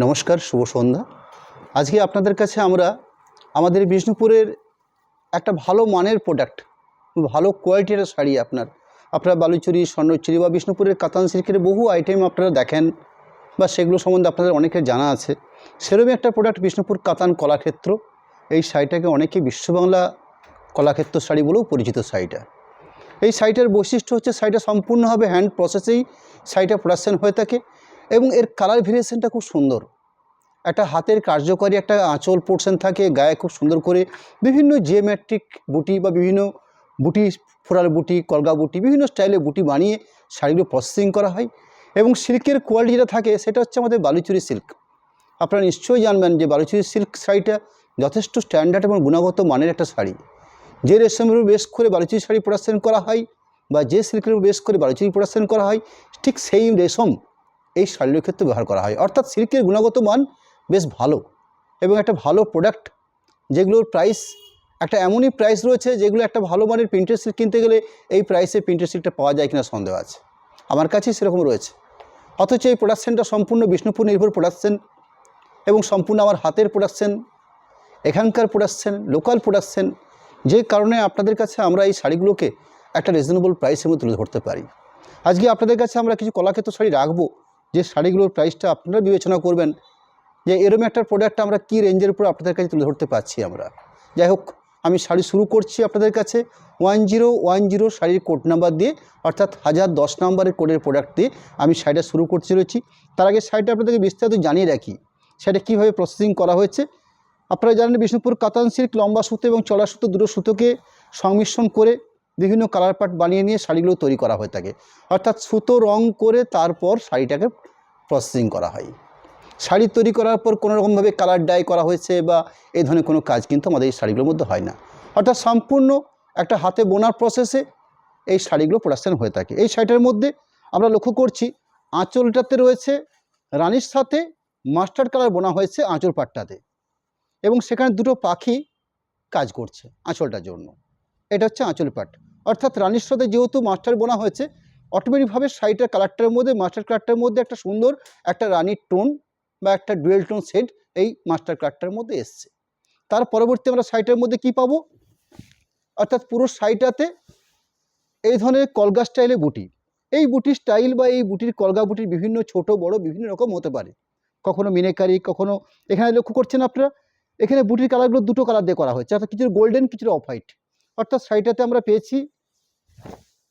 নমস্কার, শুভ সন্ধ্যা। আজকে আপনাদের কাছে আমরা আমাদের বিষ্ণুপুরের একটা ভালো মানের প্রোডাক্ট, ভালো কোয়ালিটির শাড়ি আপনারা বালুচরী, স্বর্ণচুরি বা বিষ্ণুপুরের কাতান সিল্কের বহু আইটেম আপনারা দেখেন বা সেগুলো সম্বন্ধে আপনাদের অনেকের জানা আছে। সেরকমই একটা প্রোডাক্ট বিষ্ণুপুর কাতান কলাক্ষেত্র। এই শাড়িটাকে অনেকে বিশ্ববাংলা কলাক্ষেত্র শাড়ি বলেও পরিচিত। শাড়িটা, এই শাড়িটার বৈশিষ্ট্য হচ্ছে শাড়িটা সম্পূর্ণভাবে হ্যান্ড প্রসেসেই শাড়িটা প্রোডাকশন হয়ে থাকে এবং এর কালার ভেরিয়েশনটা খুব সুন্দর। একটা হাতের কার্যকরী একটা আঁচল পোর্শন থাকে, গায়ে খুব সুন্দর করে বিভিন্ন জিওমেট্রিক বুটি বা বিভিন্ন বুটি, ফোড়ার বুটি, কলগা বুটি, বিভিন্ন স্টাইলে বুটি বানিয়ে শাড়িগুলো প্রসেসিং করা হয়। এবং সিল্কের কোয়ালিটি যেটা থাকে সেটা হচ্ছে আমাদের বালুচরী সিল্ক। আপনারা নিশ্চয়ই জানবেন যে বালুচরী সিল্ক শাড়িটা যথেষ্ট স্ট্যান্ডার্ড এবং গুণগত মানের একটা শাড়ি। যে রেশমের বেস করে বালুচরী শাড়ি প্রোডাকশন করা হয় বা যে সিল্কের বেস করে বালুচরী প্রোডাকশন করা হয়, ঠিক সেই রেশম এই শাড়ির ক্ষেত্রে ব্যবহার করা হয়। অর্থাৎ সিল্কের গুণগত মান বেশ ভালো এবং একটা ভালো প্রোডাক্ট, যেগুলোর প্রাইস একটা এমনই প্রাইস রয়েছে যেগুলো একটা ভালো মানের প্রিন্টেড সিল্ক কিনতে গেলে এই প্রাইসে প্রিন্টেড সিল্কটা পাওয়া যায় কিনা সন্দেহ আছে। আমার কাছেই সেরকম রয়েছে। অথচ এই প্রোডাকশানটা সম্পূর্ণ বিষ্ণুপুর নির্ভর প্রোডাকশান এবং সম্পূর্ণ আমার হাতের প্রোডাকশান, এখানকার প্রোডাকশান, লোকাল প্রোডাকশান, যে কারণে আপনাদের কাছে আমরা এই শাড়িগুলোকে একটা রিজনেবল প্রাইসের মধ্যে তুলে ধরতে পারি। আজকে আপনাদের কাছে আমরা কিছু কলাক্ষেত্র শাড়ি রাখবো, যে শাড়িগুলোর প্রাইসটা আপনারা বিবেচনা করবেন যে এরকম একটা প্রোডাক্ট আমরা কী রেঞ্জের উপর আপনাদের কাছে তুলে ধরতে পারছি আমরা। যাই হোক, আমি শাড়ি শুরু করছি আপনাদের কাছে 1010 শাড়ির কোড নাম্বার দিয়ে, অর্থাৎ 1010 নম্বরের কোডের প্রোডাক্ট দিয়ে আমি শাড়িটা শুরু করতে চলেছি। তার আগে শাড়িটা আপনাদেরকে বিস্তারিত জানিয়ে রাখি সেটা কীভাবে প্রসেসিং করা হয়েছে। আপনারা জানেন বিষ্ণুপুর কাতান সিল্ক লম্বা সুতো এবং চড়া সুতো, দুটো সুতোকে সংমিশ্রণ করে বিভিন্ন কালার পার্ট বানিয়ে নিয়ে শাড়িগুলো তৈরি করা হয়ে থাকে। অর্থাৎ সুতো রং করে তারপর শাড়িটাকে প্রসেসিং করা হয়। শাড়ি তৈরি করার পর কোনোরকমভাবে কালার ডাই করা হয়েছে বা এই ধরনের কোনো কাজ কিন্তু আমাদের এই শাড়িগুলোর মধ্যে হয় না। অর্থাৎ সম্পূর্ণ একটা হাতে বোনার প্রসেসে এই শাড়িগুলো প্রোডাকশান হয়ে থাকে। এই শাড়িটার মধ্যে আমরা লক্ষ্য করছি আঁচলটাতে রয়েছে রানীর সাথে মাস্টার্ড কালার বোনা হয়েছে আঁচল পাটটাতে, এবং সেখানে দুটো পাখি কাজ করছে আঁচলটার জন্য। এটা হচ্ছে আঁচল পাট। অর্থাৎ রানীর সাথে যেহেতু মাস্টার বোনা হয়েছে, অটোমেটিকভাবে শাড়িটার কালারটার মধ্যে, মাস্টার কালারটার মধ্যে একটা সুন্দর একটা রানীর টোন বা একটা ডুয়েল টোন শেড এই মাস্টার কালারটার মধ্যে এসছে। তার পরবর্তী আমরা শাড়িটার মধ্যে কি পাবো, অর্থাৎ পুরো শাড়িটাতে এই ধরনের কলগা স্টাইলে বুটি। এই বুটির স্টাইল বা এই বুটির কলগা বুটির বিভিন্ন ছোট বড় বিভিন্ন রকম হতে পারে, কখনো মিনেকারি, কখনো এখানে লক্ষ্য করছেন আপনারা এখানে বুটির কালারগুলো দুটো কালার দিয়ে করা হয়েছে, অর্থাৎ কিছু গোল্ডেন, কিছু অফ হোয়াইট। অর্থাৎ শাড়িটাতে আমরা পেয়েছি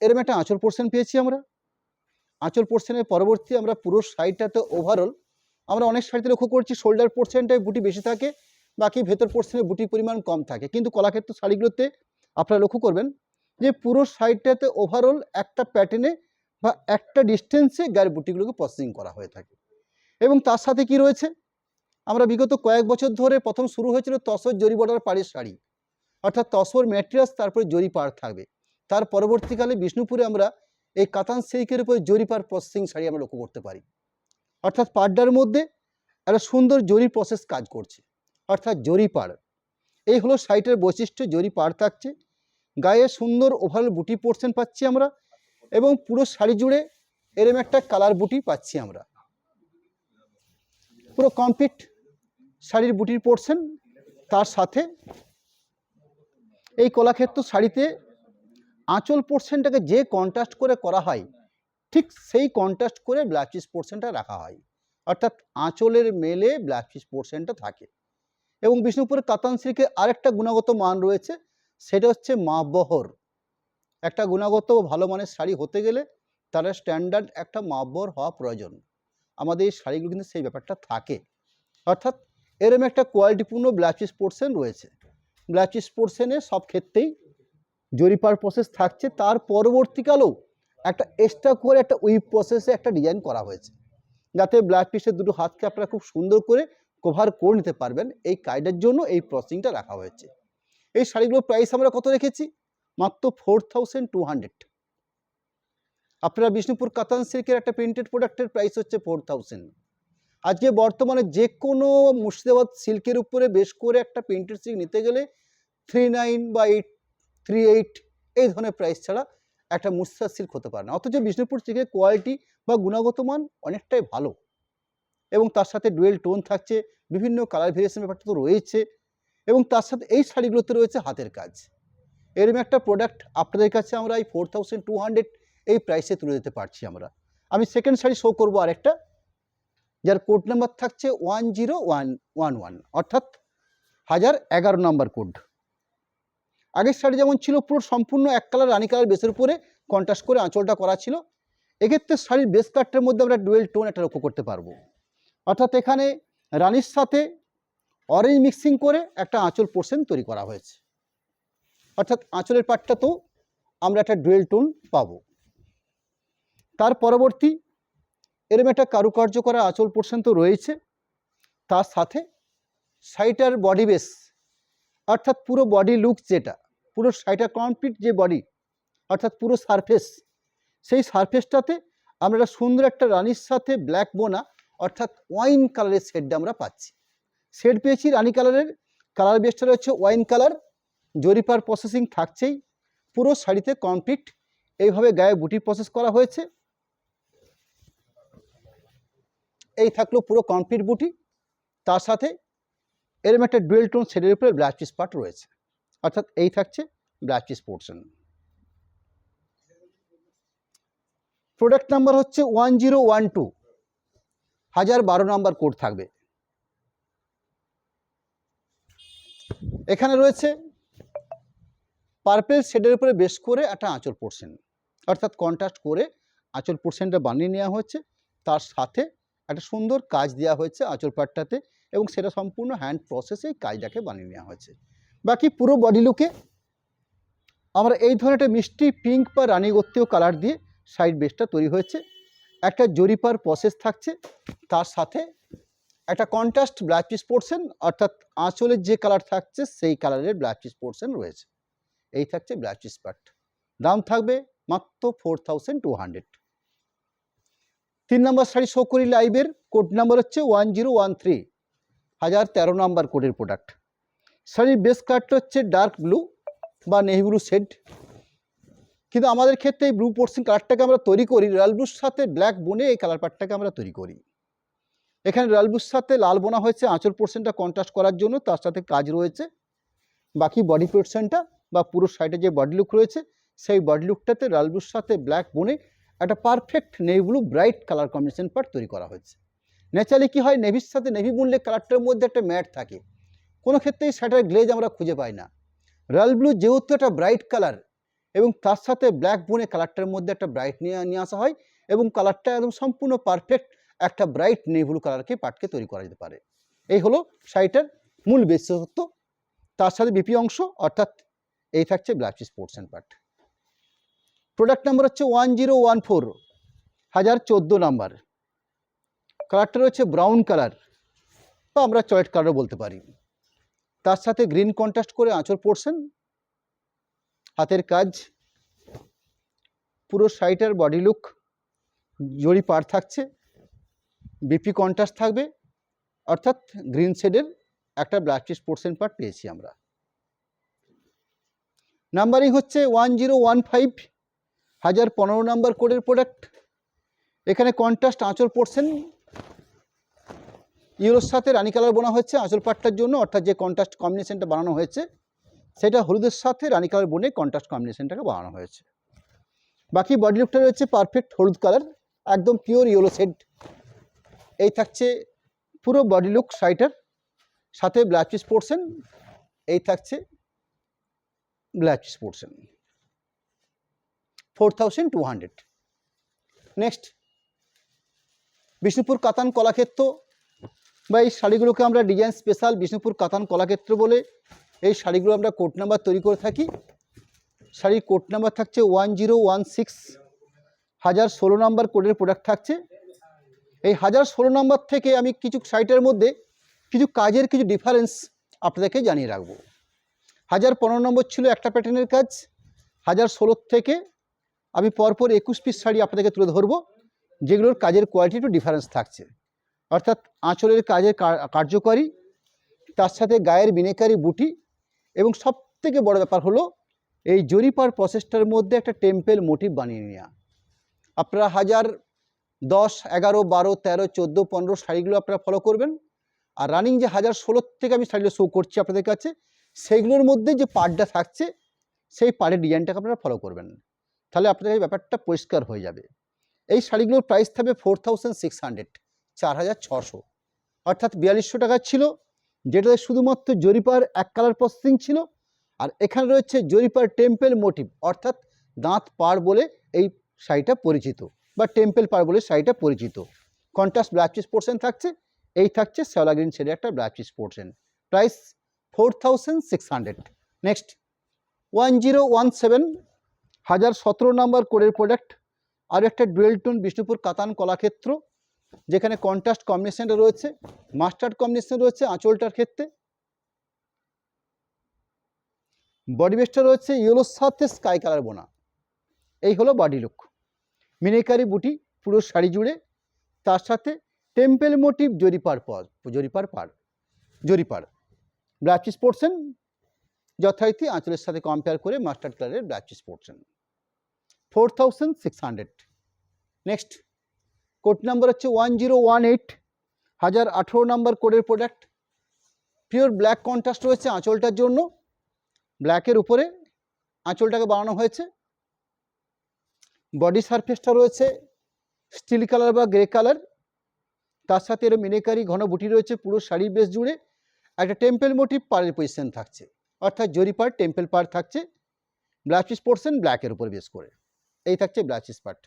এরকম একটা আঁচল পোর্শন পেয়েছি। আমরা আঁচল পোর্শনের পরবর্তী আমরা পুরো শাড়িটাতে ওভারঅল আমরা অনেক শাড়িতে লক্ষ্য করছি শোল্ডার পোর্শনটায় বুটি বেশি থাকে, বাকি ভেতর পোর্শনে বুটির পরিমাণ কম থাকে। কিন্তু কলাক্ষেত্র শাড়িগুলোতে আপনারা লক্ষ্য করবেন যে পুরো শাড়িটাতে ওভারঅল একটা প্যাটার্নে বা একটা ডিস্টেন্সে গায়ের বুটিগুলোকে প্রসেসিং করা হয়ে থাকে। এবং তার সাথে কি রয়েছে, আমরা বিগত কয়েক বছর ধরে প্রথম শুরু হয়েছিল তসর জরি বর্ডার পাড়ের শাড়ি, অর্থাৎ তসর ম্যাটেরিয়ালস তারপরে জরি পাড় থাকবে। তার পরবর্তীকালে বিষ্ণুপুরে আমরা এই কাতান সিল্কের উপরে জরি পাড় প্রসেসিং শাড়ি আমরা লক্ষ্য করতে পারি। অর্থাৎ পাড়টার মধ্যে একটা সুন্দর জরি প্রসেস কাজ করছে, অর্থাৎ জরি পাড়। এই হলো শাড়িটার বৈশিষ্ট্য, জরি পাড় থাকছে, গায়ে সুন্দর ওভারঅল বুটি পোর্শন পাচ্ছি আমরা, এবং পুরো শাড়ি জুড়ে এরম একটা কালার বুটি পাচ্ছি আমরা। পুরো কমপ্লিট শাড়ির বুটির পোর্শন। তার সাথে এই কলাক্ষেত্র শাড়িতে আঁচল পোর্শনটাকে যে কন্ট্রাস্ট করে করা হয়, ঠিক সেই কন্ট্রাস্ট করে ব্লাউজ পিস পোর্শনটা রাখা হয়। অর্থাৎ আঁচলের মেলে ব্লাউজ পিস পোর্শনটা থাকে। এবং বিষ্ণুপুর কাতান সিল্কের আরেকটা গুণগত মান রয়েছে, সেটা হচ্ছে মাপবহর। একটা গুণগত ভালো মানের শাড়ি হতে গেলে তার স্ট্যান্ডার্ড একটা মাপবহর হওয়া প্রয়োজন। আমাদের এই শাড়িগুলো কিন্তু সেই ব্যাপারটা থাকে। অর্থাৎ এরম একটা কোয়ালিটিপূর্ণ ব্লাউজ পিস পোর্শন রয়েছে। ব্লাউজ পিস পোর্শনে সব ক্ষেত্রেই জরিপার প্রসেস থাকছে। তার পরবর্তীকালেও একটা এক্সট্রা করে একটা উইভ প্রসেসে একটা ডিজাইন করা হয়েছে, যাতে ব্লাউজ পিসের দুটো হাতকে আপনারা খুব সুন্দর করে কভার করে নিতে পারবেন। এই কাজটার জন্য এই প্রসেসিংটা রাখা হয়েছে। এই শাড়িগুলোর প্রাইস আমরা কত রেখেছি, মাত্র 4200। আপনারা বিষ্ণুপুর কাতান সিল্কের একটা প্রিন্টেড প্রোডাক্টের প্রাইস হচ্ছে 4000। আজকে বর্তমানে যে কোনো মুর্শিদাবাদ সিল্কের উপরে বেশ করে একটা প্রিন্টেড সিল্ক নিতে গেলে 39 বা 38 এই ধরনের প্রাইস ছাড়া একটা মুর্শিদাবাদ সিল্ক হতে পারে না। অথচ বিষ্ণুপুর সিল্কের কোয়ালিটি বা গুণগত মান অনেকটাই ভালো। এবং তার সাথে ডুয়েল টোন থাকছে, বিভিন্ন কালার ভেরিয়েশন ব্যাপারটা তো রয়েছে, এবং তার সাথে এই শাড়িগুলোতে রয়েছে হাতের কাজ। এরকম একটা প্রোডাক্ট আপনাদের কাছে আমরা এই 4200 এই প্রাইসে তুলে দিতে পারছি আমরা। আমি সেকেন্ড শাড়ি শো করবো আরেকটা, যার কোড নাম্বার থাকছে 10111, অর্থাৎ 1011 নম্বর কোড। আগের শাড়ি যেমন ছিল পুরো সম্পূর্ণ এক কালার রানী কালার বেসের উপরে কন্ট্রাস্ট করে আঁচলটা করা ছিল, এক্ষেত্রে শাড়ির বেস কাটটার মধ্যে আমরা ডুয়েল টোন একটা লক্ষ্য করতে পারবো। অর্থাৎ এখানে রানীর সাথে অরেঞ্জ মিক্সিং করে একটা আঁচল পোর্শন তৈরি করা হয়েছে, অর্থাৎ আঁচলের পাটটাতেও আমরা একটা ডুয়েল টোন পাবো। তার পরবর্তী এরকম একটা কারুকার্য করা আঁচল পোর্শন তো রয়েছে, তার সাথে শাড়িটার বডি বেস, অর্থাৎ পুরো বডি লুক যেটা, পুরো শাড়িটা কমপ্লিট যে বডি, অর্থাৎ পুরো সারফেস, সেই সারফেসটাতে আমরা একটা সুন্দর একটা রানীর সাথে ব্ল্যাক বোনা, অর্থাৎ ওয়াইন কালারের শেডটা আমরা পাচ্ছি। শেড পেয়েছি রানী কালারের, কালার বেসটা রয়েছে ওয়াইন কালার, জরিপার প্রসেসিং থাকছেই, পুরো শাড়িতে কমপ্লিট এইভাবে গায়ে বুটি প্রসেস করা হয়েছে। এই থাকলো পুরো কমপ্লিট বুটি, তার সাথে এরকম একটা ডুয়েল টোন শেডের উপরে ব্লাউজ পিস পার্ট রয়েছে, অর্থাৎ এই থাকছে blouse piece portion. Product number হচ্ছে 1012, 1012 নাম্বার কোড থাকবে। এখানে রয়েছে পার্পেল শেডের উপরে বেশ করে একটা আঁচল পোর্শন, অর্থাৎ কন্ট্রাস্ট করে আঁচল পোর্শনটা বানিয়ে নেওয়া হয়েছে, তার সাথে একটা সুন্দর কাজ দেওয়া হয়েছে আঁচল পাটটাতে, এবং সেটা সম্পূর্ণ হ্যান্ড প্রসেসে কাজটাকে বানিয়ে নেওয়া হয়েছে। বাকি পুরো বডি লুকে আমরা এই ধরনের একটা মিষ্টি পিঙ্ক বা রানী গোত্তীয় কালার দিয়ে সাইড বেসটা তৈরি হয়েছে। একটা জরিপার প্রসেস থাকছে, তার সাথে একটা কন্ট্রাস্ট ব্লাউজ পিস পোর্শন, অর্থাৎ আঁচলের যে কালার থাকছে সেই কালারের ব্লাউজ পিস পোর্শন রয়েছে। এই থাকছে ব্লাউজ পিস পার্ট। দাম থাকবে মাত্র 4200। 3 নম্বর শাড়ি শো করি লাইভের, কোড নাম্বার হচ্ছে 1013, 1013 নম্বর কোডের প্রোডাক্ট। শাড়ির বেস কাটটা হচ্ছে ডার্ক ব্লু বা নেভি ব্লু শেড, কিন্তু আমাদের ক্ষেত্রে এই ব্লু পোর্শন কালারটাকে আমরা তৈরি করি রয়্যাল ব্লুর সাথে ব্ল্যাক বোনে, এই কালার পার্টটাকে আমরা তৈরি করি। এখানে রয়্যাল ব্লুর সাথে লাল বোনা হয়েছে আঁচল পোর্শনটা কন্ট্রাস্ট করার জন্য, তার সাথে কাজ রয়েছে। বাকি বডি পোর্শনটা বা পুরো সাইডে যে বডি লুক রয়েছে, সেই বডি লুকটাতে রয়্যাল ব্লুর সাথে ব্ল্যাক বোনে একটা perfect navy blue bright colour combination part তৈরি করা হয়েছে। ন্যাচারালি কী হয়, নেভির সাথে নেভি বুনলে কালারটার মধ্যে একটা ম্যাট থাকে, কোনো ক্ষেত্রেই শাড়িটার গ্লেজ আমরা খুঁজে পাই না। রয়্যাল ব্লু যেহেতু একটা ব্রাইট কালার, এবং তার সাথে ব্ল্যাক বোনে কালারটার মধ্যে একটা ব্রাইট নিয়ে আসা হয়, এবং কালারটা একদম সম্পূর্ণ পারফেক্ট একটা ব্রাইট নেভি ব্লু কালারকে পাটকে তৈরি করা যেতে পারে। এই হলো শাড়িটার মূল বিশেষত্ব। তার সাথে বিপি অংশ, অর্থাৎ এই থাকছে blouse piece portion part. Product number হচ্ছে 1014, 1014 নাম্বার। কালারটা রয়েছে ব্রাউন কালার বা আমরা চয়েট কালারও বলতে পারি, তার সাথে গ্রিন কন্ট্রাস্ট করে আঁচল পোর্শন, হাতের কাজ, পুরো শাড়িটার বডি লুক জরি পার থাকছে, বিপি কন্ট্রাস্ট থাকবে, অর্থাৎ গ্রিন শেডের একটা ব্লাউজ পিস পোর্শন পার্ট পেয়েছি আমরা। নাম্বারিং হচ্ছে 1015, 1015 নাম্বার কোডের প্রোডাক্ট। এখানে কন্ট্রাস্ট আঁচল পোর্শন ইয়েলোর সাথে রানী কালার বোনা হয়েছে আঁচল পাটটার জন্য, অর্থাৎ যে কন্ট্রাস্ট কম্বিনেশনটা বানানো হয়েছে সেটা হলুদের সাথে রানী কালার বোনে কন্ট্রাস্ট কম্বিনেশনটাকে বানানো হয়েছে। বাকি বডি লুকটা রয়েছে পারফেক্ট হলুদ কালার, একদম পিওর ইয়েলো শেড। এই থাকছে পুরো বডি লুক শাড়িটার, সাথে ব্লাউজ পিস পোর্শন, এই থাকছে blouse piece portion. 4200। Next, Bishnupur কাতান কলাক্ষেত্র বা এই শাড়িগুলোকে আমরা ডিজাইন স্পেশাল বিষ্ণুপুর কাতান কলাক্ষেত্র বলে এই শাড়িগুলো আমরা কোড নাম্বার তৈরি করে থাকি। শাড়ির কোড নাম্বার থাকছে 1016, 1016 নাম্বার কোডের প্রোডাক্ট থাকছে। এই 1016 নাম্বার থেকে আমি কিছু শাড়িটার মধ্যে কিছু কাজের কিছু ডিফারেন্স আপনাদেরকে জানিয়ে রাখবো। 1015 নম্বর ছিল একটা প্যাটার্নের কাজ, 1016 থেকে আমি পরপর 21 পিস শাড়ি আপনাদেরকে তুলে ধরবো, যেগুলোর কাজের কোয়ালিটি একটু ডিফারেন্স থাকছে, অর্থাৎ আঁচলের কাজের কার্যকারী, তার সাথে গায়ের বিনেকারি বুটি, এবং সবথেকে বড় ব্যাপার হলো এই জরিপার প্রসেসটার মধ্যে একটা টেম্পেল মোটিভ বানিয়ে নেওয়া। আপনারা 10, 11, 12, 13, 14, 15 শাড়িগুলো আপনারা ফলো করবেন। আর রানিং যে 1016 থেকে আমি শাড়িগুলো শো করছি আপনাদের কাছে, সেইগুলোর মধ্যে যে পাড়টা থাকছে সেই পাড়ের ডিজাইনটাকে আপনারা ফলো করবেন, তাহলে আপনাদের এই ব্যাপারটা পরিষ্কার হয়ে যাবে। এই শাড়িগুলোর প্রাইস থাকবে 4600, 4600, অর্থাৎ 4200 টাকা ছিল, যেটাতে শুধুমাত্র জরিপার এক কালার প্রসেসিং ছিল। আর এখানে রয়েছে জরিপার টেম্পেল মোটিভ, অর্থাৎ দাঁত পাড় বলে এই শাড়িটা পরিচিত, বা টেম্পেল পাড় বলে শাড়িটা পরিচিত। কন্ট্রাস্ট ব্লাউজ পিস পোর্শন থাকছে, এই থাকছে শ্যাওলা গ্রিন শেডের একটা blouse piece portion, price 4600। Next 1017, 1017 number কোডের প্রোডাক্ট, আর একটা ডুয়েল টোন বিষ্ণুপুর কাতান কলাক্ষেত্র, যেখানে কন্ট্রাস্ট কম্বিনেশনটা রয়েছে, মাস্টার্ড কম্বিনেশন রয়েছে আঁচলটার ক্ষেত্রে, বডি বেসটা রয়েছে ইয়েলোর সাথে স্কাই কালার বোনা। এই হলো বডি লুক, মিনিকারি বুটি পুরো শাড়ি জুড়ে, তার সাথে টেম্পেল মোটিভ জরিপার ব্লাউজ পিস পোর্শন যথারীতি আঁচলের সাথে কম্পেয়ার করে মাস্টার্ড কালারের blouse piece portion, 4600। Next code number হচ্ছে 1018, 1018 নাম্বার কোডের প্রোডাক্ট, পিওর ব্ল্যাক কন্ট্রাস্ট রয়েছে আঁচলটার জন্য, ব্ল্যাকের উপরে আঁচলটাকে বানানো হয়েছে। বডি সারফেসটা রয়েছে স্টিল কালার বা গ্রে কালার, তার সাথে এর মিনিকারি ঘন বুটি রয়েছে পুরো শাড়ির বেস জুড়ে। একটা টেম্পেল মোটিভ পাড়ের পজিশন থাকছে, অর্থাৎ জরি পাড় টেম্পেল পাড় থাকছে, ব্লাউজ পিস পোর্শন ব্ল্যাকের উপর বেস করে, এই থাকছে blouse piece part.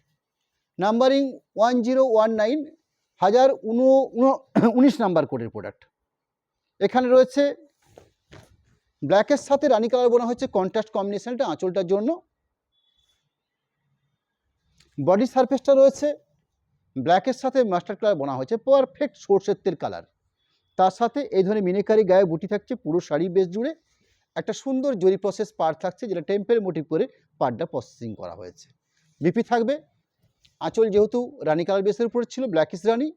Numbering 1019, 1019 number কোডের প্রোডাক্ট, এখানে রয়েছে ব্ল্যাকের সাথে রানি কালার বোনা হচ্ছে কন্ট্রাস্ট কম্বিনেশনটা আঁচলটার জন্য। বডি সারফেসটা রয়েছে ব্ল্যাকের সাথে মাস্টার্ড কালার বোনা হয়েছে, পারফেক্ট সরষের তেল কালার, তার সাথে এই ধরনের মিনিকারি গায়ে বুটি থাকছে পুরো শাড়ি বেস জুড়ে। একটা সুন্দর জরি প্রসেস পার্ট থাকছে, যেটা টেম্পেল মোটিভ করে পার্টটা প্রসেসিং করা হয়েছে। বিপি থাকবে, আঁচল যেহেতু রানি কালার বেসের উপরে ছিল ব্ল্যাকিশ রানি,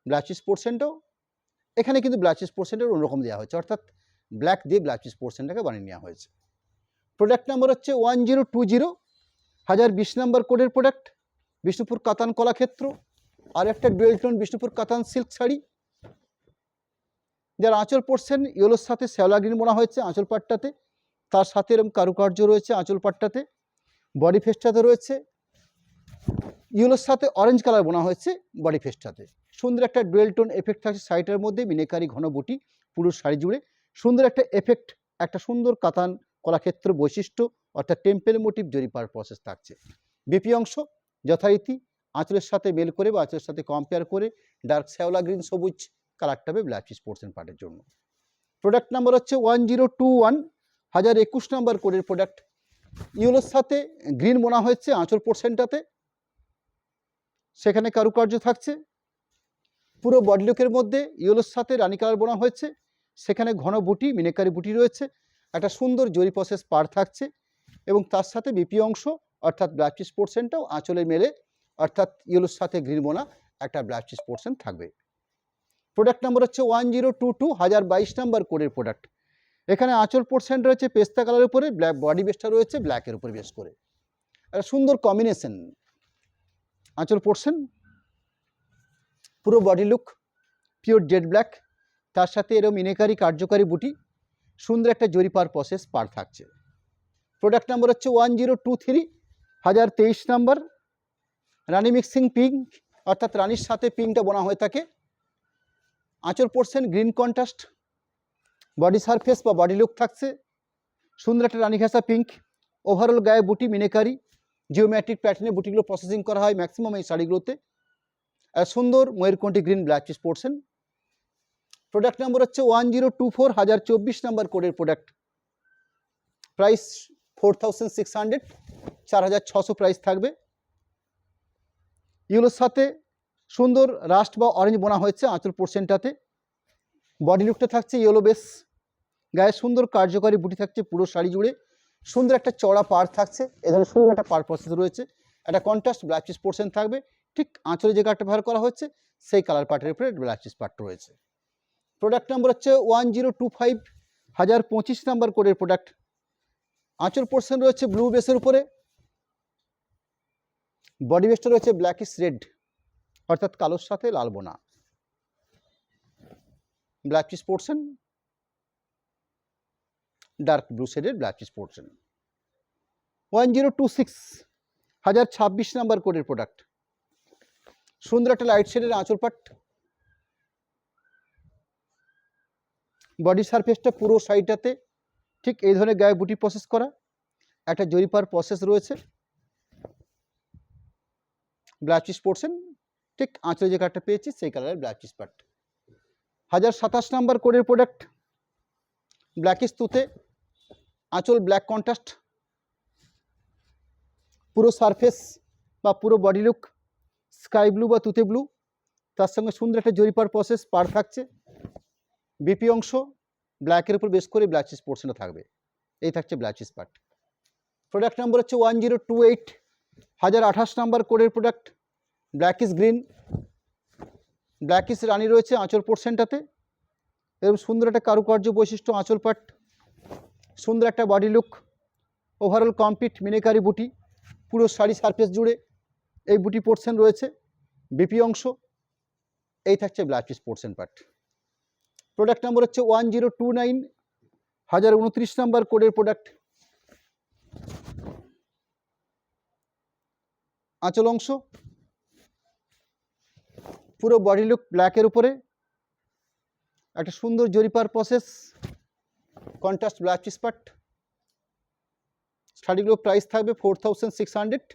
ব্লাউজ পিস পোর্শনটাও এখানে কিন্তু ব্লাউজ পিস পোর্শনটা অন্যরকম দেওয়া হয়েছে, অর্থাৎ ব্ল্যাক দিয়ে ব্লাউজ পিস পোর্শনটাকে বানিয়ে নেওয়া হয়েছে। প্রোডাক্ট নাম্বার হচ্ছে 1020, 1020 নাম্বার কোডের প্রোডাক্ট, বিষ্ণুপুর কাতান কলাক্ষেত্র, আর একটা ডুয়েল টোন বিষ্ণুপুর কাতান সিল্ক শাড়ি, যার আঁচল পোর্শন ইয়েলোর সাথে শ্যাওলা গ্রিন বোনা হয়েছে আঁচল পাটটাতে, তার সাথে এরকম কারুকার্য রয়েছে আঁচল পাটটাতে। বডি ফেসটাতে রয়েছে ইয়েলোর সাথে অরেঞ্জ কালার বোনা হয়েছে বডি ফেসটাতে। সুন্দর একটা ডুয়েল টোন এফেক্ট থাকছে শাড়িটার মধ্যে, মিনেকারি ঘন বুটি পুরো শাড়ি জুড়ে, সুন্দর একটা এফেক্ট, একটা সুন্দর কাতান কলাক্ষেত্র বৈশিষ্ট্য, অর্থাৎ টেম্পেল মোটিভ জরিপার প্রসেস থাকছে। বিপি অংশ যথারীতি আঁচলের সাথে মেল করে বা আঁচলের সাথে কম্পেয়ার করে ডার্ক শ্যাওলা গ্রিন সবুজ কালারটা হবে ব্লাউজ পিস পোর্শন পার্টের জন্য। প্রোডাক্ট নাম্বার হচ্ছে 1021, 1021 নাম্বার কোডের প্রোডাক্ট, ইয়েলোর সাথে গ্রিন বোনা হয়েছে আঁচল পোর্শনটাতে, সেখানে কারুকার্য থাকছে। পুরো বডি লুকের মধ্যে ইয়েলোর সাথে রানি কালার বোনা হয়েছে, সেখানে ঘন বুটি মিনেকারি বুটি রয়েছে, একটা সুন্দর জরি প্রসেস পার থাকছে, এবং তার সাথে বিপি অংশ অর্থাৎ ব্লাউজ পিস পোর্শনটাও আঁচলে মেলে, অর্থাৎ ইয়েলোর সাথে গ্রিন বোনা একটা ব্লাউজ পিস পোর্শন থাকবে। প্রোডাক্ট নাম্বার হচ্ছে 1022, 1022 নাম্বার কোডের প্রোডাক্ট, এখানে আঁচল পোর্শন রয়েছে পেস্তা কালারের উপরে, ব্ল্যাক বডি বেসটা রয়েছে ব্ল্যাকের উপরে বেস করে, একটা সুন্দর কম্বিনেশন আঁচল পোর্শন, পুরো body look pure jet black, তার সাথে এরকম মিনেকারি কার্যকারী বুটি, সুন্দর একটা জরিপার প্রসেস পার থাকছে। প্রোডাক্ট নাম্বার হচ্ছে 1023, 1023 নাম্বার, রানি মিক্সিং পিঙ্ক, অর্থাৎ রানির সাথে পিঙ্কটা বোনা হয়ে থাকে, আঁচল portion green contrast, body surface বা বডি লুক থাকছে সুন্দর একটা রানি ঘাসা পিঙ্ক, ওভারঅল গায়ে বুটি মিনেকারি জিওমেট্রিক প্যাটার্নে বুটিগুলো প্রসেসিং করা হয় ম্যাক্সিমাম এই শাড়িগুলোতে, আর সুন্দর ময়ূরকণ্ঠী green blouse piece portion. Product number হচ্ছে 1024, 1024 নাম্বার কোডের প্রোডাক্ট, প্রাইস 4600, 4600 প্রাইস থাকবে। ইয়েলোর সাথে সুন্দর রাস্ট বা অরেঞ্জ বোনা হয়েছে আঁচল পোর্শনটাতে, বডি লুকটা থাকছে ইয়েলো বেস, গায়ে সুন্দর কার্যকারী বুটি থাকছে পুরো শাড়ি জুড়ে, সুন্দর একটা চড়া পাড় থাকছে, এ ধরনের সুন্দর একটা পাড় প্রসেস রয়েছে, একটা কন্ট্রাস্ট ব্লাউজ পিস পোর্শন থাকবে, ঠিক আঁচলে যে কালারটা ব্যবহার করা হচ্ছে সেই কালার পার্টের উপরে ব্লাউজ পিস পার্ট রয়েছে। প্রোডাক্ট নাম্বার হচ্ছে 1025, 1025 নাম্বার কোডের প্রোডাক্ট, আঁচল পোর্শন রয়েছে ব্লু বেসের উপরে, বডি বেসটা রয়েছে ব্ল্যাকিশ রেড, অর্থাৎ কালোর সাথে লাল বোনা। Black piece portion, dark blue শেডের ব্ল্যাক পিস পোর্শন। 1026 1026 নাম্বার কোডের প্রোডাক্ট। সুন্দর একটা লাইট শেডের আঁচল পাট, বডি সারফেসটা পুরো সাইডটাতে ঠিক এই ধরনের গায়ে বুটি প্রসেস করা, একটা জরিপার প্রসেস রয়েছে। ব্ল্যাক পিস পোর্শন, ঠিক আঁচলে যে কালারটা পেয়েছি সেই কালারের ব্ল্যাক পিস পাট। 1027 নাম্বার কোডের প্রোডাক্ট। ব্ল্যাকিশ তুতে, আঁচল ব্ল্যাক কন্ট্রাস্ট, পুরো সারফেস বা পুরো বডি লুক স্কাই ব্লু বা তুতে ব্লু, তার সঙ্গে সুন্দর একটা জরিপার প্রসেস পার থাকছে। বিপি অংশ ব্ল্যাকের উপর বেস করে ব্ল্যাক পিস পোর্শনটা থাকবে। এই থাকছে ব্ল্যাক পিস পাট। প্রোডাক্ট নাম্বার হচ্ছে 1028 1028 নাম্বার কোডের প্রোডাক্ট। ব্ল্যাকিশ গ্রিন, ব্ল্যাকিশ রানি রয়েছে আঁচল পোর্শনটাতে, এবং সুন্দর একটা কারুকার্য বৈশিষ্ট্য আঁচল পাট, সুন্দর একটা body look, overall complete meenakari বুটি পুরো শাড়ি সারফেস জুড়ে এই বুটি পোর্শন রয়েছে। বিপি অংশ, এই থাকছে ব্ল্যাক পিস পোর্শন পাট। প্রোডাক্ট নাম্বার হচ্ছে 1029 1029 নাম্বার কোডের প্রোডাক্ট। আঁচল অংশ পুরো বডি লুক ব্ল্যাকের উপরে একটা সুন্দর জরিপার প্রসেস, কন্ট্রাস্ট ব্ল্যাক পিস পাট। শাড়িগুলো প্রাইস থাকবে 4600।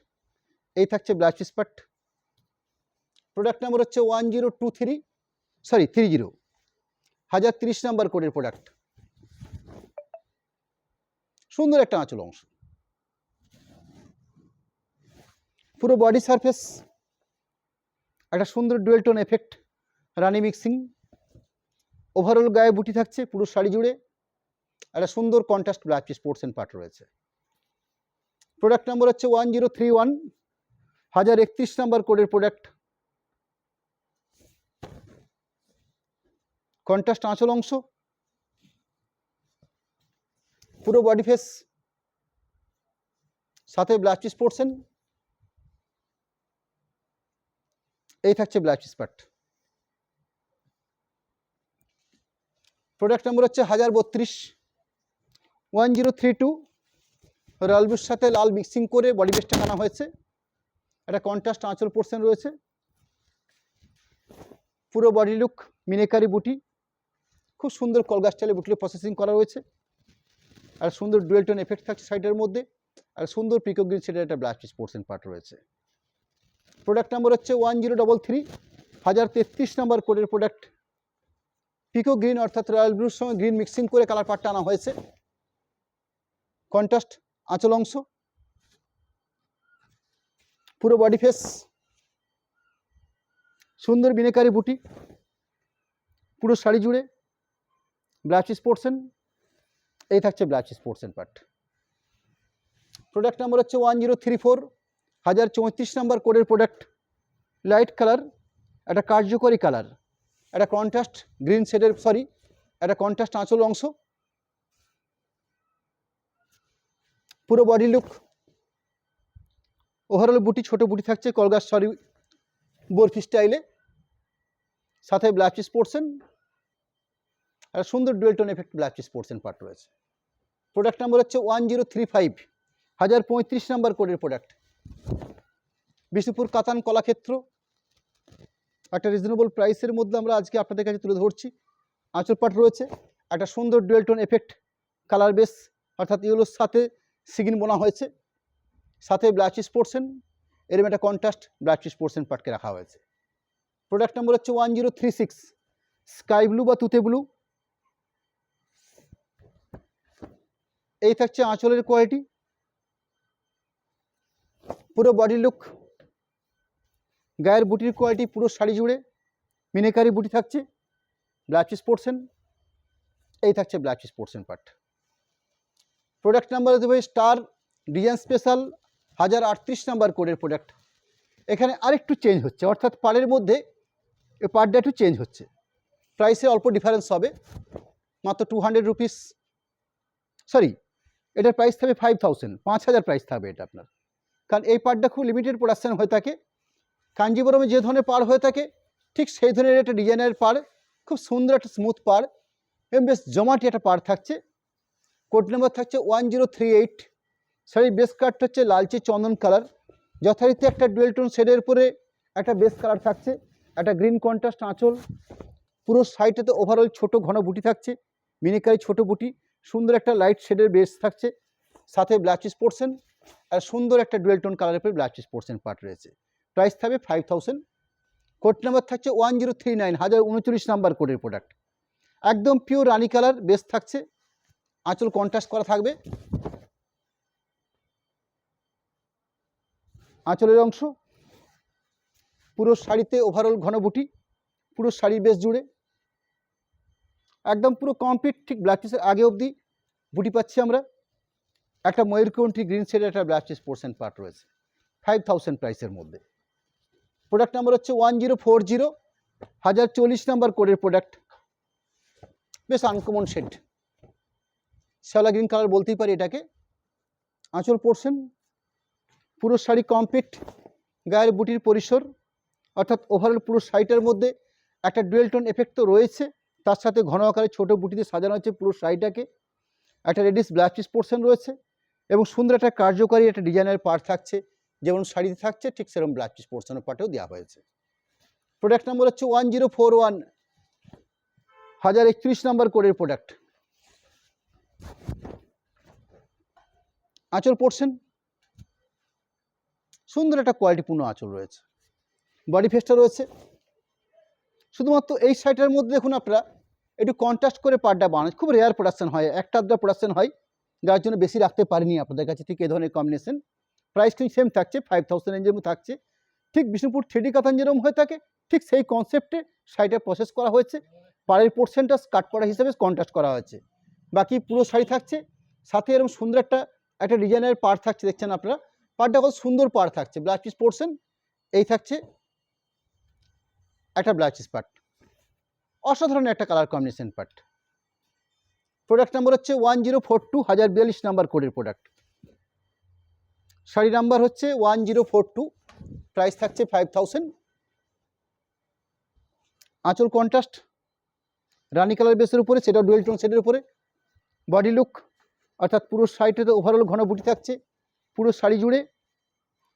এই থাকছে ব্ল্যাক পিস পাট। প্রোডাক্ট নাম্বার হচ্ছে 1030 1030 নাম্বার কোডের প্রোডাক্ট। সুন্দর একটা আঁচল অংশ, পুরো বডি সারফেস একটা সুন্দর ডুয়েল টোন এফেক্ট, রানি মিক্সিং, ওভারঅল গায়ে বুটি থাকছে পুরো শাড়ি জুড়ে, একটা সুন্দর contrast black piece portion part রয়েছে। প্রোডাক্ট নাম্বার হচ্ছে 1031 1031 নাম্বার কোডের প্রোডাক্ট। কন্ট্রাস্ট আঁচল অংশ, পুরো বডি ফেস, সাথে ব্ল্যাক পিস পোর্শন, এই থাকছে ব্ল্যাক পিস পাট। প্রোডাক্ট নাম্বার হচ্ছে 1032 1032 রয়্যাল ব্লুর সাথে লাল মিক্সিং করে বডি বেসটা আনা হয়েছে। একটা কন্ট্রাস্ট আঁচল পোর্শন রয়েছে, পুরো বডি লুক মিনেকারি বুটি, খুব সুন্দর কলগা স্টাইলে বুটির প্রসেসিং করা রয়েছে, আর সুন্দর ডুয়েল টোন এফেক্ট থাকছে সাইডের মধ্যে, আর সুন্দর পিকক গ্রিন শেডের একটা ব্ল্যাক পিস পোর্শন পার্ট রয়েছে। প্রোডাক্ট নাম্বার হচ্ছে 1033 1033 নাম্বার কোডের প্রোডাক্ট। পিকক গ্রিন অর্থাৎ রয়্যাল ব্লুর সঙ্গে গ্রিন মিক্সিং করে কালার পার্টটা আনা হয়েছে। কন্ট্রাস্ট আঁচল অংশ, পুরো বডি ফেস, সুন্দর বিনেকারি বুটি পুরো শাড়ি জুড়ে, ব্ল্যাক পিস পোর্শন, এই থাকছে black piece portion part. Product number হচ্ছে 1034 1034 নাম্বার কোডের প্রোডাক্ট। লাইট কালার, একটা কার্যকরী কালার, একটা কন্ট্রাস্ট গ্রিন শেডের একটা কন্ট্রাস্ট আঁচল অংশ, পুরো বডি লুক, ওভারঅল বুটি ছোট বুটি থাকছে কলগার বরফি স্টাইলে, সাথে ব্ল্যাক পিস পোর্শন, একটা সুন্দর dual tone effect black piece portion part রয়েছে। প্রোডাক্ট নাম্বার হচ্ছে 1035 1035 নাম্বার কোডের প্রোডাক্ট। বিষ্ণুপুর কাতান কলাক্ষেত্র, একটা রিজনেবল প্রাইসের মধ্যে আমরা আজকে আপনাদের কাছে তুলে ধরছি। আঁচল পাট রয়েছে, একটা সুন্দর dual tone effect colour base, অর্থাৎ ইয়েলোর সাথে সিগিন বোনা হয়েছে, সাথে ব্ল্যাক পিস পোর্শন, এরকম একটা কন্ট্রাস্ট ব্ল্যাক পিস পোর্শন পাটকে রাখা হয়েছে। প্রোডাক্ট নাম্বার হচ্ছে 1036 স্কাই ব্লু বা তুতে ব্লু। এই থাকছে আঁচলের কোয়ালিটি, পুরো বডি লুক, গায়ের বুটির কোয়ালিটি পুরো শাড়ি জুড়ে মিনেকারি বুটি থাকছে, ব্ল্যাক পিস পোর্শন, এই থাকছে black piece portion part. Product number দেবে স্টার ডিজাইন স্পেশাল 1038 নাম্বার কোডের প্রোডাক্ট। এখানে আরেকটু চেঞ্জ হচ্ছে, অর্থাৎ পাড়ের মধ্যে এই পার্টটা একটু চেঞ্জ হচ্ছে, প্রাইসে অল্প ডিফারেন্স হবে, মাত্র 200 রুপিস, এটার প্রাইস থাকবে 5000 প্রাইস থাকবে এটা আপনার, কারণ এই পার্টটা খুব লিমিটেড প্রোডাকশান হয়ে থাকে, কাঞ্জিবরমে যে ধরনের পাড় হয়ে থাকে ঠিক সেই ধরনের একটা ডিজাইনের পাড়, খুব সুন্দর একটা স্মুথ পাড় এবং বেশ জমাটি একটা পাড় থাকছে। কোড নাম্বার থাকছে 1038। শাড়ির বেস কালারটা হচ্ছে লালচে চন্দন কালার, যথারীতি একটা ডুয়েল টোন শেডের উপরে একটা বেস কালার থাকছে, একটা গ্রিন কন্ট্রাস্ট আঁচল, পুরো সাইডটাতে ওভারঅল ছোট ঘন বুটি থাকছে, মিনিকারি ছোট বুটি, সুন্দর একটা লাইট শেডের বেস থাকছে, সাথে ব্ল্যাক চিজ পোর্শন আর সুন্দর একটা ডুয়েল টোন কালারের উপরে ব্ল্যাক চিজ পোর্শন পার্ট রয়েছে। প্রাইস থাকবে 5000। কোড নাম্বার থাকছে 1039, 1039 নাম্বার কোডের প্রোডাক্ট। একদম পিওর রানি কালার বেস থাকছে, আঁচল কন্ট্রাস্ট করা থাকবে, আঁচলের অংশ পুরো শাড়িতে ওভারঅল ঘন বুটি, পুরো শাড়ির বেস জুড়ে একদম পুরো কমপ্লিট ঠিক ব্ল্যাক চিজের আগে অবধি বুটি পাচ্ছি আমরা। একটা ময়ূরকণ্ঠী গ্রিন শেডের একটা ব্ল্যাক চিজ পোর্শন পার্ট রয়েছে 5000 প্রাইসের মধ্যে। প্রোডাক্ট নাম্বার হচ্ছে 1040, 1040 নাম্বার কোডের প্রোডাক্ট। বেশ আনকমন শেড, শ্যাওলা গ্রিন কালার বলতেই পারি এটাকে। আঁচল পোর্শন পুরো শাড়ি কমপ্লিট, গায়ের বুটির পরিসর অর্থাৎ ওভারঅল পুরো শাড়িটার মধ্যে একটা ডুয়েল টোন এফেক্ট তো রয়েছে, তার সাথে ঘন আকারে ছোটো বুটিতে সাজানো হচ্ছে পুরো শাড়িটাকে। একটা রেডিশ ব্ল্যাক চিজ পোর্শন রয়েছে এবং সুন্দর একটা কার্যকারী একটা ডিজাইনের পার্ট থাকছে, যেমন শাড়িতে থাকছে ঠিক সেরকম ব্ল্যাক চিজ পোর্শনের পার্টেও দেওয়া হয়েছে। প্রোডাক্ট নাম্বার হচ্ছে 1041, 1031 নাম্বার কোডের প্রোডাক্ট। আঁচল পোর্শন সুন্দর একটা কোয়ালিটিপূর্ণ আঁচল রয়েছে, বডি ফেসটা রয়েছে। শুধুমাত্র এই শাড়িটার মধ্যে দেখুন আপনারা একটু কন্ট্রাস্ট করে পাড়টা বানানো, খুব রেয়ার প্রোডাকশন হয়, একটা আধটা প্রোডাকশন হয়, যার জন্য বেশি রাখতে পারিনি আপনাদের কাছে ঠিক এই ধরনের কম্বিনেশন। প্রাইস কিন্তু সেম থাকছে 5000 রেঞ্জের মধ্যে থাকছে। ঠিক বিষ্ণুপুর 3D কাতান যেরকম হয়ে থাকে ঠিক সেই কনসেপ্টে শাড়িটা প্রসেস করা হয়েছে, পাড়ের পোর্শনটা কাট করা হিসেবে কন্ট্রাস্ট করা হয়েছে, বাকি পুরো শাড়ি থাকছে। সাথে এরকম সুন্দর একটা ডিজাইনের পাড় থাকছে, দেখছেন আপনারা পাড়টা কত সুন্দর পাড় থাকছে, ব্ল্যাক চিজ পোর্শন এই থাকছে একটা ব্ল্যাক চিজ পার্ট, অসাধারণ একটা colour combination part. Product number হচ্ছে 1042, 1042 নাম্বার কোডের প্রোডাক্ট। শাড়ি নাম্বার হচ্ছে 1042, প্রাইস থাকছে 5000। আঁচল কন্ট্রাস্ট রানি কালার বেসের উপরে, সেটাও ডুয়েল টোন শেডের উপরে। বডি লুক অর্থাৎ পুরো শাড়িটাতে ওভারঅল ঘন বুটি থাকছে, পুরো শাড়ি জুড়ে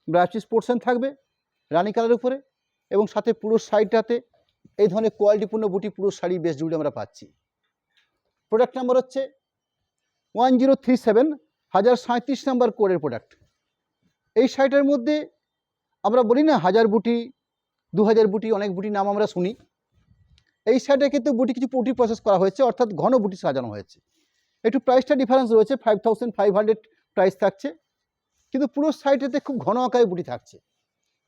ব্ল্যাক চিজ পোর্শন থাকবে রানি কালারের উপরে, এবং সাথে পুরো শাড়িটাতে এই ধরনের কোয়ালিটিপূর্ণ বুটি পুরো শাড়ি বেস জুড়ে আমরা পাচ্ছি। প্রোডাক্ট নাম্বার হচ্ছে 1037, 1037 নাম্বার কোডের প্রোডাক্ট। এই শাড়িটার মধ্যে আমরা বলি না 1000 বুটি 2000 বুটি, অনেক বুটি নাম আমরা শুনি। এই শাড়িটার ক্ষেত্রে বুটি কিছু বুটি প্রসেস করা হয়েছে, অর্থাৎ ঘন বুটি সাজানো হয়েছে। একটু প্রাইসটা ডিফারেন্স রয়েছে, 5500 প্রাইস থাকছে, কিন্তু পুরো শাড়িটাতে খুব ঘন আকারে বুটি থাকছে,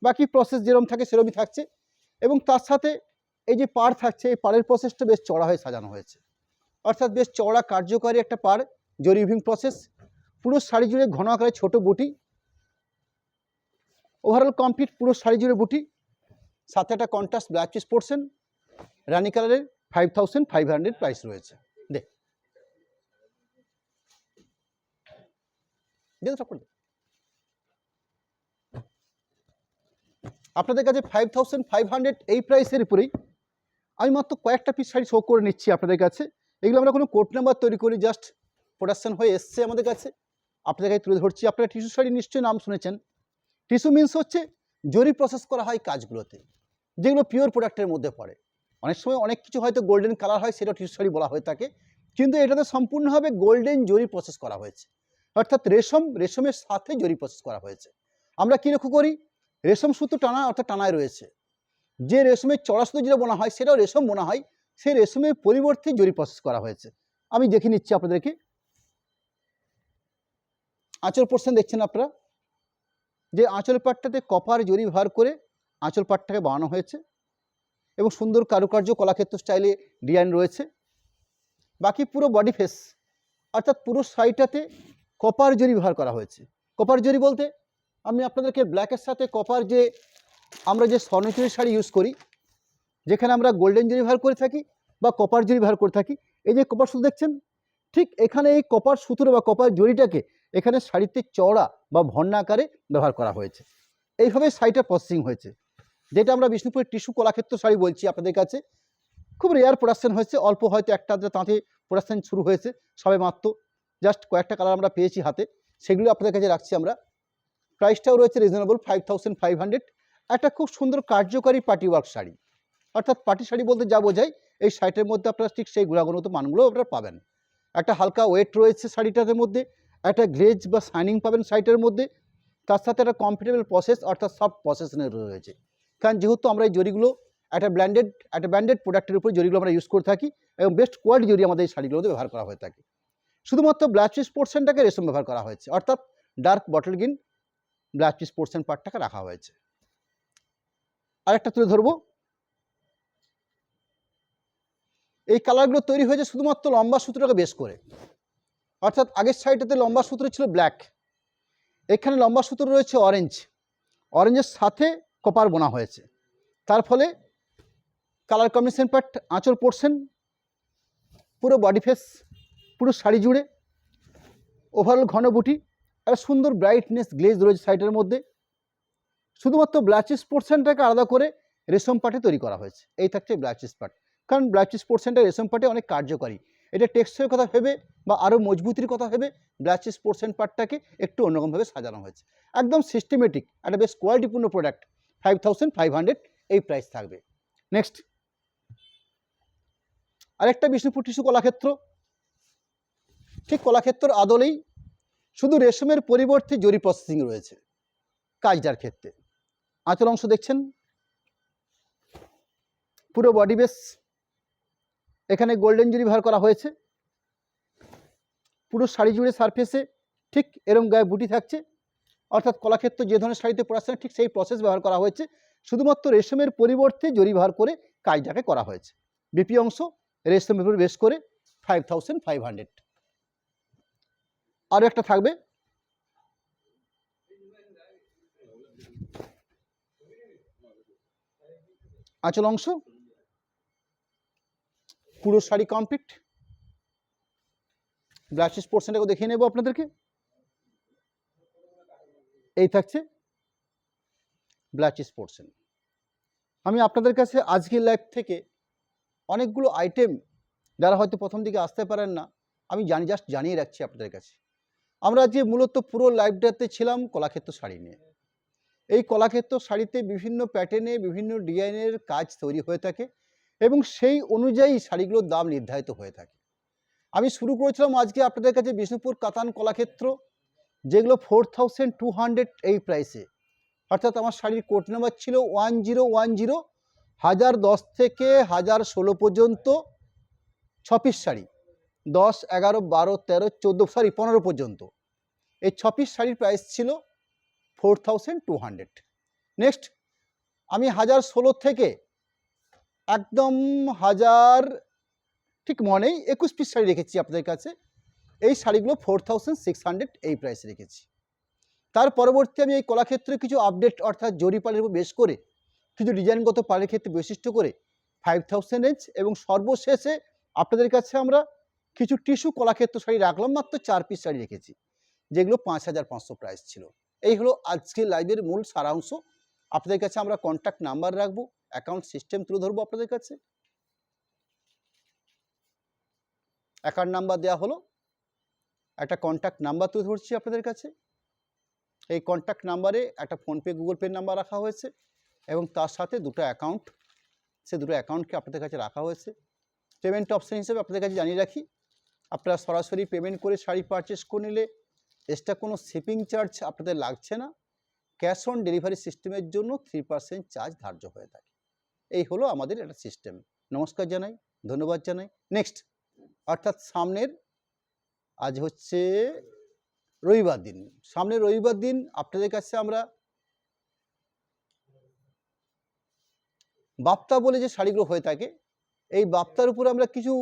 বাকি প্রসেস যেরকম থাকে সেরকমই থাকছে। এবং তার সাথে এই যে পাড় থাকছে, এই পাড়ের প্রসেসটা বেশ চড়া হয়ে সাজানো হয়েছে, অর্থাৎ বেশ চড়া কার্যকারী একটা পাড়, জরি উইভিং প্রসেস, পুরো শাড়ি জুড়ে ঘন আকারে ছোট বুটি, ওভারঅল কমপ্লিট পুরো শাড়ি জুড়ে বুটি, সাথে একটা কন্ট্রাস্ট ব্ল্যাক চিজ পোর্শন রানি কালারের। 5500 প্রাইস রয়েছে। আপনাদের কাছে 5500 এই প্রাইসের উপরেই আমি মাত্র কয়েকটা পিস শাড়ি শো করে নিচ্ছি আপনাদের কাছে। এগুলো আমরা কোনো কোড নাম্বার তৈরি করি, জাস্ট প্রোডাকশন হয়ে এসছে আমাদের কাছে, আপনাদের কাছে তুলে ধরছি। আপনারা টিস্যু শাড়ি নিশ্চয়ই নাম শুনেছেন। টিস্যু মিন্স হচ্ছে জরি প্রসেস করা হয় কাজগুলোতে, যেগুলো পিওর প্রোডাক্টের মধ্যে পড়ে। অনেক সময় অনেক কিছু হয়তো গোল্ডেন কালার হয়, সেটা টিস্যু শাড়ি বলা হয়ে থাকে, কিন্তু এটাতে সম্পূর্ণভাবে গোল্ডেন জরি প্রসেস করা হয়েছে, অর্থাৎ রেশমের সাথে জরি প্রসেস করা হয়েছে। আমরা কী লক্ষ্য করি, রেশম সুতো টানা অর্থাৎ টানায় রয়েছে, যে রেশমের চড়া সুতো যেটা বোনা হয় সেটাও রেশম বোনা হয়, সেই রেশমের পরিবর্তে জরি প্রসেস করা হয়েছে। আমি দেখে নিচ্ছি আপনাদেরকে। আঁচল পোর্শন দেখছেন আপনারা, যে আঁচল পাটটাতে কপার জরি ব্যবহার করে আঁচল পাটটাকে বানানো হয়েছে এবং সুন্দর কারুকার্য কলাক্ষেত্র স্টাইলে ডিজাইন রয়েছে। বাকি পুরো বডি ফেস অর্থাৎ পুরো শাড়িটাতে কপার জরি ব্যবহার করা হয়েছে। কপার জরি বলতে আমি আপনাদেরকে ব্ল্যাকের সাথে কপার, যে আমরা যে স্বর্ণচুরি শাড়ি ইউজ করি, যেখানে আমরা গোল্ডেন জরি ব্যবহার করে থাকি বা কপার জরি ব্যবহার করে থাকি, এই যে কপার সুতো দেখছেন, ঠিক এখানে এই কপার সুতো বা কপার জরিটাকে এখানে শাড়িতে চওড়া বা ভন্না আকারে ব্যবহার করা হয়েছে। এইভাবে শাড়িটা প্রসেসিং হয়েছে। যেটা আমরা বিষ্ণুপুরের টিস্যু কলাক্ষেত্র শাড়ি বলছি আপনাদের কাছে, খুব রেয়ার প্রোডাকশন হয়েছে, অল্প হয়তো একটা তাঁতে প্রোডাকশন শুরু হয়েছে সবে মাত্র, জাস্ট কয়েকটা কালার আমরা পেয়েছি হাতে, সেগুলো আপনাদের কাছে রাখছি আমরা। প্রাইসটাও রয়েছে রিজনেবল 5500। একটা খুব সুন্দর কার্যকারী পার্টি ওয়ার্ক শাড়ি, অর্থাৎ পার্টি শাড়ি বলতে যা বোঝায় এই শাড়িটার মধ্যে আপনারা ঠিক সেই গুণাগুণত মানগুলো আপনারা পাবেন। একটা হালকা ওয়েট রয়েছে শাড়িটার মধ্যে, একটা গ্লেজ বা শাইনিং পাবেন শাড়িটার মধ্যে, তার সাথে একটা কমফোর্টেবল প্রসেস অর্থাৎ সফট প্রসেসনের রয়েছে। কারণ যেহেতু আমরা এই জরিগুলো একটা ব্র্যান্ডেড প্রোডাক্টের উপর জরিগুলো আমরা ইউজ করে থাকি এবং বেস্ট কোয়ালিটি জরি আমাদের এই শাড়িগুলোতে ব্যবহার করা হয়ে থাকে। শুধুমাত্র ব্ল্যাক চিজ পোর্শনটাকে রেশম ব্যবহার করা হয়েছে, অর্থাৎ ডার্ক বটল গ্রিন ব্ল্যাক চিজ পোর্শন পার্টটাকে রাখা হয়েছে। আরেকটা তুলে ধরবো, এই কালারগুলো তৈরি হয়েছে শুধুমাত্র লম্বা সূত্রটাকে বেস করে, অর্থাৎ আগের সাইডটাতে লম্বা সূত্র ছিল ব্ল্যাক, এখানে লম্বা সূত্র রয়েছে অরেঞ্জের সাথে কপার বোনা হয়েছে, তার ফলে কালার কম্বিনেশন পার্ট আঁচল পোর্শন, পুরো বডি ফেস, পুরো শাড়ি জুড়ে ওভারঅল ঘন বুটি, একটা সুন্দর ব্রাইটনেস গ্লেজ রয়েছে সাইডের মধ্যে। শুধুমাত্র ব্ল্যাক চিজ পোর্শনটাকে আলাদা করে রেশম পাটে তৈরি করা হয়েছে। এই থাকছে ব্ল্যাক চিজ পাট, কারণ ব্ল্যাক চিজ পোর্শনটা রেশম পাটে অনেক কার্যকরী। এটা টেক্সচারের কথা ভেবে বা আরও মজবুতির কথা ভেবে ব্ল্যাক চিজ পোর্শন পাটটাকে একটু অন্যরকমভাবে সাজানো হয়েছে। একদম সিস্টেমেটিক একটা বেশ কোয়ালিটিপূর্ণ প্রোডাক্ট, 5500 এই প্রাইস থাকবে। নেক্সট আরেকটা বিষ্ণুপুর টিস্যু কলাক্ষেত্র, ঠিক কলাক্ষেত্রর আদলেই শুধু রেশমের পরিবর্তে জরি প্রসেসিং রয়েছে কাজটার ক্ষেত্রে। আঁচল অংশ দেখছেন, পুরো বডি বেস এখানে গোল্ডেন জরি ব্যবহার করা হয়েছে, পুরো শাড়ি জুড়ে সারফেসে ঠিক এরম গায়ে বুটি থাকছে, অর্থাৎ কলাক্ষেত্র যে ধরনের শাড়িতে পড়াশোনা ঠিক সেই প্রসেস ব্যবহার করা হয়েছে, শুধুমাত্র রেশমের পরিবর্তে জরি ব্যবহার করে কাজটাকে করা হয়েছে। বিপি অংশ রেশমের উপর বেস করে 5500। আরও একটা থাকবে, আঁচল অংশ পুরো শাড়ি কমপ্লিট, ব্ল্যাক চিজ পোর্শনটাকে দেখিয়ে নেব আপনাদেরকে। এই থাকছে ব্ল্যাক চিজ পোর্শন। আমি আপনাদের কাছে আজকের লাইভ থেকে অনেকগুলো আইটেম যারা হয়তো প্রথম দিকে আসতে পারেন না, আমি জাস্ট জানিয়ে রাখছি আপনাদের কাছে। আমরা যে মূলত পুরো লাইভটাতে ছিলাম কলাক্ষেত্র শাড়ি নিয়ে। এই কলাক্ষেত্র শাড়িতে বিভিন্ন প্যাটার্নে বিভিন্ন ডিজাইনের কাজ তৈরি হয়ে থাকে এবং সেই অনুযায়ী শাড়িগুলোর দাম নির্ধারিত হয়ে থাকে। আমি শুরু করেছিলাম আজকে আপনাদের কাছে বিষ্ণুপুর কাতান কলাক্ষেত্র, যেগুলো 4200 এই প্রাইসে, অর্থাৎ আমার শাড়ির কোড নাম্বার ছিল 1010, 1010 থেকে 1016 পর্যন্ত 6 পিস শাড়ি, 10, 11, 12, 13, 14, 15 পর্যন্ত এই 6 পিস শাড়ির প্রাইস ছিল 4200। নেক্সট আমি 1016 থেকে একদম 1000 ঠিক মনেই 21 পিস শাড়ি রেখেছি আপনাদের কাছে। এই শাড়িগুলো 4600 এই প্রাইসে রেখেছি। তার পরবর্তী আমি এই কলাক্ষেত্রে কিছু আপডেট অর্থাৎ জরি পালের উপর বেশ করে কিছু ডিজাইনগত পালের ক্ষেত্রে বৈশিষ্ট্য করে 5000 রেঞ্জ, এবং সর্বশেষে আপনাদের কাছে আমরা কিছু টিস্যু কলাক্ষেত্র শাড়ি রাখলাম, মাত্র 4 পিস শাড়ি রেখেছি, যেগুলো 5500 প্রাইস ছিল। এই হলো আজকের লাইভের মূল সারাংশ। আপনাদের কাছে আমরা কন্ট্যাক্ট নাম্বার রাখবো, অ্যাকাউন্ট সিস্টেম তুলে ধরবো আপনাদের কাছে। অ্যাকাউন্ট নাম্বার দেওয়া হলো, একটা কন্ট্যাক্ট নাম্বার তুলে ধরছি আপনাদের কাছে। এই কন্ট্যাক্ট নাম্বারে একটা ফোনপে গুগল পে নাম্বার রাখা হয়েছে এবং তার সাথে দুটো অ্যাকাউন্ট, সে দুটো অ্যাকাউন্টকে আপনাদের কাছে রাখা হয়েছে। পেমেন্ট অপশান হিসেবে আপনাদের কাছে জানিয়ে রাখি, আপনারা সরাসরি পেমেন্ট করে শাড়ি পারচেস করে নিলে এক্সট্রা কোনো শিপিং চার্জ আপনাদের লাগছে না। ক্যাশ অন ডেলিভারি সিস্টেমের জন্য 3% চার্জ ধার্য হয়ে থাকে। এই হলো আমাদের একটা সিস্টেম। নমস্কার জানাই, ধন্যবাদ জানাই। নেক্সট অর্থাৎ সামনের আজ হচ্ছে রবিবার দিন, সামনের রবিবার দিন আপনাদের কাছে আমরা বাপ্তা বলে যে শাড়িগুলো হয়ে থাকে, এই বাপ্তার উপরে আমরা কিছু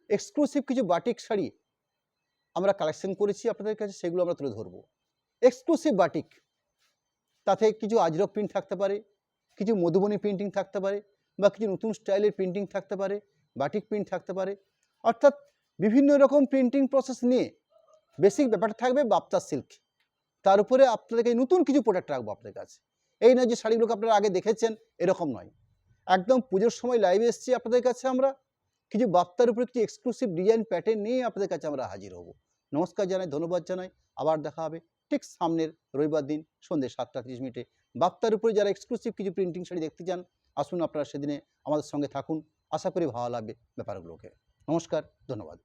এক্সক্লুসিভ কিছু বাটিক শাড়ি আমরা কালেকশন করেছি আপনাদের কাছে, সেগুলো আমরা তুলে ধরবো। এক্সক্লুসিভ বাটিক, তাতে কিছু আজরক প্রিন্ট থাকতে পারে, কিছু মধুবনী প্রিন্টিং থাকতে পারে, বা কিছু নতুন স্টাইলের প্রিন্টিং থাকতে পারে, বাটিক প্রিন্ট থাকতে পারে, অর্থাৎ বিভিন্ন রকম প্রিন্টিং প্রসেস নিয়ে বেসিক ব্যাপারটা থাকবে বাপ্তা সিল্ক। তার উপরে আপনাদেরকে নতুন কিছু প্রোডাক্ট রাখবো আপনাদের কাছে। এই নয় যে শাড়িগুলোকে আপনারা আগে দেখেছেন, এরকম নয়। একদম পুজোর সময় লাইভে এসেছি আপনাদের কাছে আমরা, কিছু বার্তার উপরে কিছু এক্সক্লুসিভ ডিজাইন প্যাটার্ন নিয়ে আপনাদের কাছে আমরা হাজির হব। নমস্কার জানাই, ধন্যবাদ জানাই। আবার দেখা হবে ঠিক সামনের রবিবার দিন সন্ধ্যে 7:30 বার্তার উপরে যারা এক্সক্লুসিভ কিছু প্রিন্টিং শাড়ি দেখতে চান, আসুন আপনারা সেদিনে আমাদের সঙ্গে থাকুন। আশা করি ভালো লাগবে ব্যাপারগুলোকে। নমস্কার, ধন্যবাদ।